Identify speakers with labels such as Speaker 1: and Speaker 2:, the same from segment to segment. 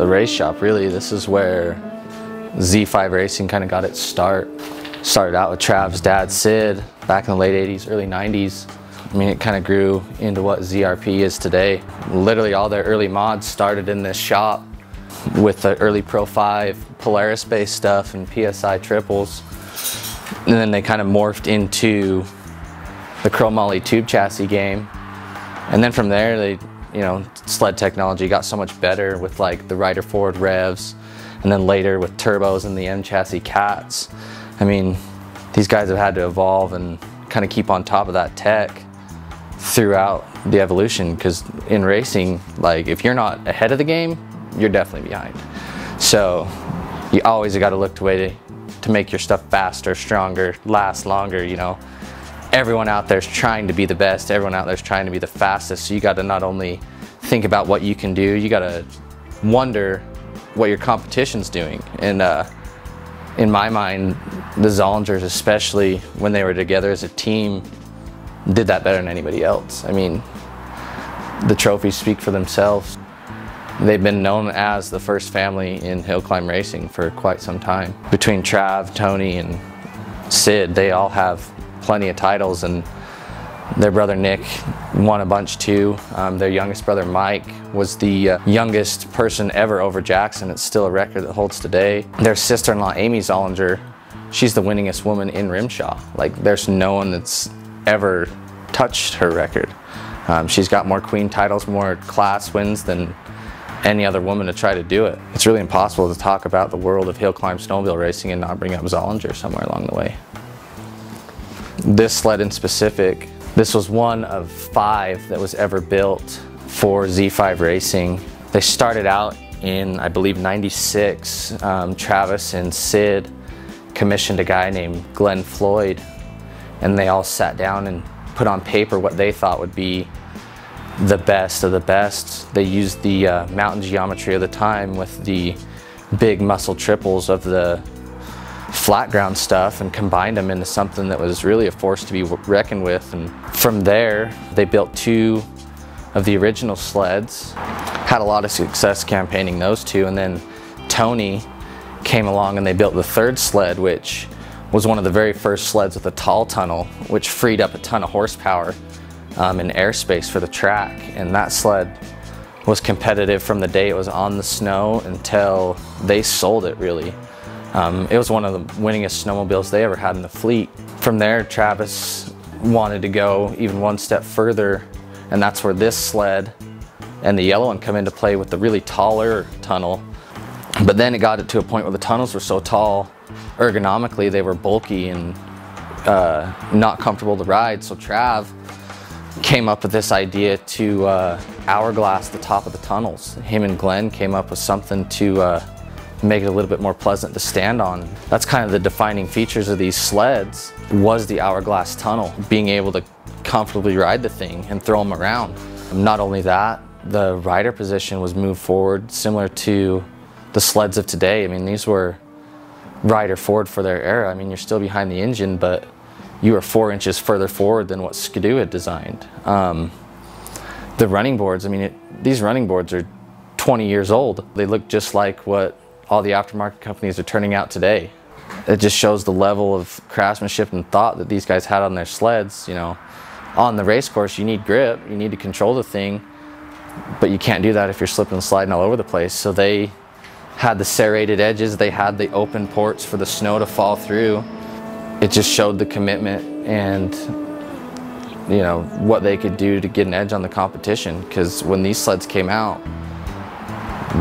Speaker 1: the race shop, really. This is where Z5 Racing kind of got its start. Started out with Trav's dad, Sid, back in the late 80s, early 90s. I mean, it kind of grew into what ZRP is today. Literally all their early mods started in this shop with the early Pro 5 Polaris-based stuff and PSI triples. And then they kind of morphed into the chromoly tube chassis game. And then from there, they, you know, sled technology got so much better with like the rider forward revs, and then later with turbos and the M chassis cats. I mean, these guys have had to evolve and kind of keep on top of that tech throughout the evolution, because in racing, like, if you're not ahead of the game, you're definitely behind. So you always got to look to way to make your stuff faster, stronger, last longer. You know, everyone out there's trying to be the best, everyone out there's trying to be the fastest, so you got to not only think about what you can do, you got to wonder what your competition's doing. And in my mind, the Zollingers, especially when they were together as a team, did that better than anybody else. I mean, the trophies speak for themselves. They've been known as the first family in hill climb racing for quite some time. Between Trav, Tony, and Sid, they all have plenty of titles, and their brother Nick won a bunch too. Their youngest brother Mike was the youngest person ever over Jackson. It's still a record that holds today. Their sister-in-law Amy Zollinger, she's the winningest woman in Rimshaw. Like, there's no one that's ever touched her record. She's got more queen titles, more class wins than any other woman to try to do it. It's really impossible to talk about the world of hill climb snowmobile racing and not bring up Zollinger somewhere along the way. This sled in specific, this was one of 5 that was ever built for Z5 Racing. They started out in, I believe, '96. Travis and Sid commissioned a guy named Glenn Floyd, and they all sat down and put on paper what they thought would be the best of the best. They used the mountain geometry of the time with the big muscle triples of the flat ground stuff and combined them into something that was really a force to be reckoned with. And from there, they built 2 of the original sleds, had a lot of success campaigning those 2, and then Tony came along and they built the 3rd sled, which was one of the very first sleds with a tall tunnel, which freed up a ton of horsepower and airspace for the track. And that sled was competitive from the day it was on the snow until they sold it, really. It was one of the winningest snowmobiles they ever had in the fleet. From there, Travis wanted to go even one step further, and that's where this sled and the yellow one come into play with the really taller tunnel. But then it got it to a point where the tunnels were so tall, ergonomically they were bulky and not comfortable to ride. So Trav came up with this idea to hourglass the top of the tunnels. Him and Glenn came up with something to make it a little bit more pleasant to stand on. That's kind of the defining features of these sleds, was the hourglass tunnel, being able to comfortably ride the thing and throw them around. Not only that, the rider position was moved forward similar to the sleds of today. I mean, these were rider forward for their era. I mean, you're still behind the engine, but you were 4 inches further forward than what Skidoo had designed. The running boards, I mean, these running boards are 20 years old. They look just like what all the aftermarket companies are turning out today. It just shows the level of craftsmanship and thought that these guys had on their sleds. You know, on the race course, you need grip, you need to control the thing, but you can't do that if you're slipping and sliding all over the place. So they had the serrated edges, they had the open ports for the snow to fall through. It just showed the commitment and, you know, what they could do to get an edge on the competition, because when these sleds came out,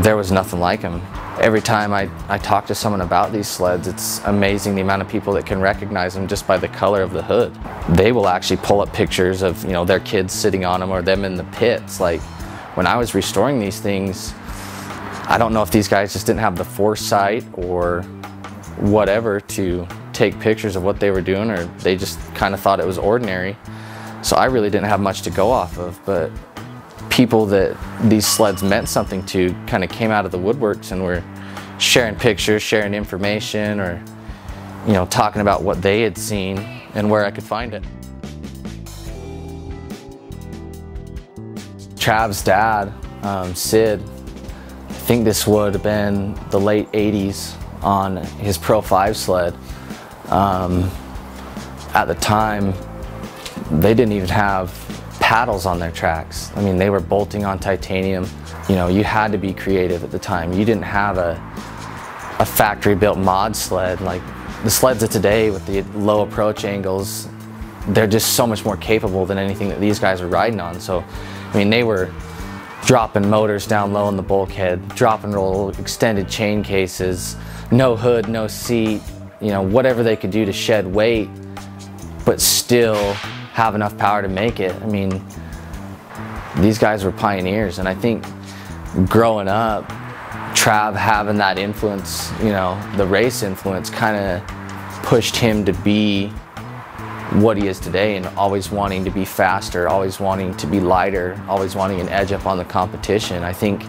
Speaker 1: there was nothing like them. Every time I talk to someone about these sleds, it's amazing the amount of people that can recognize them just by the color of the hood. They will actually pull up pictures of, you know, their kids sitting on them or them in the pits. Like, when I was restoring these things, I don't know if these guys just didn't have the foresight or whatever to take pictures of what they were doing, or they just kind of thought it was ordinary. So I really didn't have much to go off of, but people that these sleds meant something to kind of came out of the woodworks and were sharing pictures, sharing information, or, you know, talking about what they had seen and where I could find it. Trav's dad, Sid, I think this would have been the late 80s on his Pro 5 sled. At the time, they didn't even have paddles on their tracks. I mean, they were bolting on titanium. You know, you had to be creative at the time. You didn't have a factory-built mod sled. Like the sleds of today with the low approach angles, they're just so much more capable than anything that these guys are riding on. So, I mean, they were dropping motors down low in the bulkhead, drop and roll extended chain cases, no hood, no seat, you know, whatever they could do to shed weight, but still have enough power to make it. I mean, these guys were pioneers, and I think growing up, Trav having that influence, you know, the race influence, kind of pushed him to be what he is today, and always wanting to be faster, always wanting to be lighter, always wanting an edge up on the competition. I think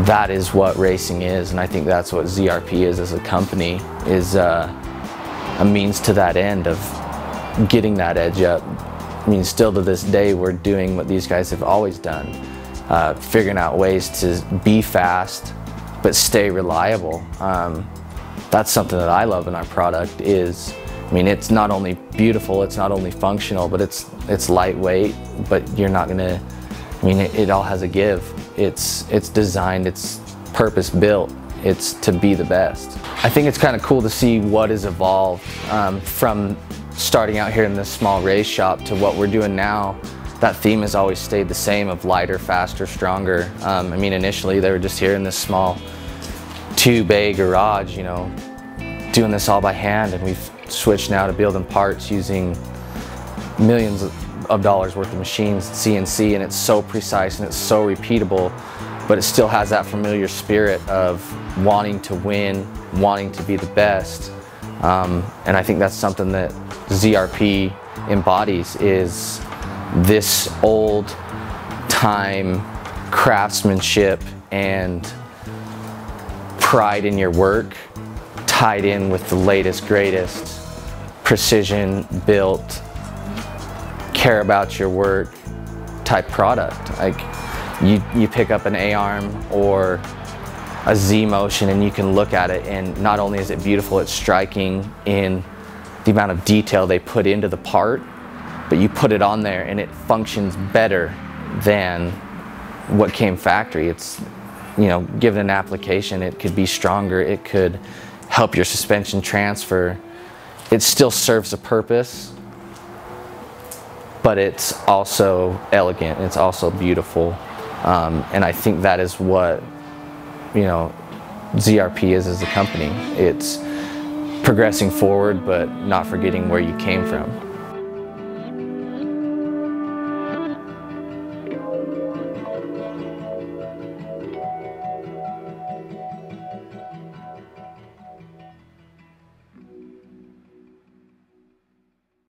Speaker 1: that is what racing is, and I think that's what ZRP is as a company, is a means to that end of getting that edge up. I mean, still to this day, we're doing what these guys have always done, figuring out ways to be fast but stay reliable. That's something that I love in our product. Is, I mean, it's not only beautiful, it's not only functional, but it's lightweight, but you're not gonna, I mean, it all has a give. It's designed, it's purpose built, it's to be the best. I think it's kind of cool to see what has evolved from starting out here in this small race shop to what we're doing now. That theme has always stayed the same, of lighter, faster, stronger. I mean, initially they were just here in this small 2-bay garage, you know, doing this all by hand, and we've switched now to building parts using millions of dollars worth of machines, CNC, and it's so precise and it's so repeatable, but it still has that familiar spirit of wanting to win, wanting to be the best. And I think that's something that ZRP embodies, is this old time craftsmanship and pride in your work tied in with the latest, greatest, precision built, care about your work type product. Like you pick up an A-arm or a Z-motion and you can look at it, and not only is it beautiful, it's striking in the amount of detail they put into the part, but you put it on there and it functions better than what came factory. It's, you know, given an application, it could be stronger, it could help your suspension transfer. It still serves a purpose, but it's also elegant, it's also beautiful. And I think that is what, you know, ZRP is as a company. It's progressing forward, but not forgetting where you came from.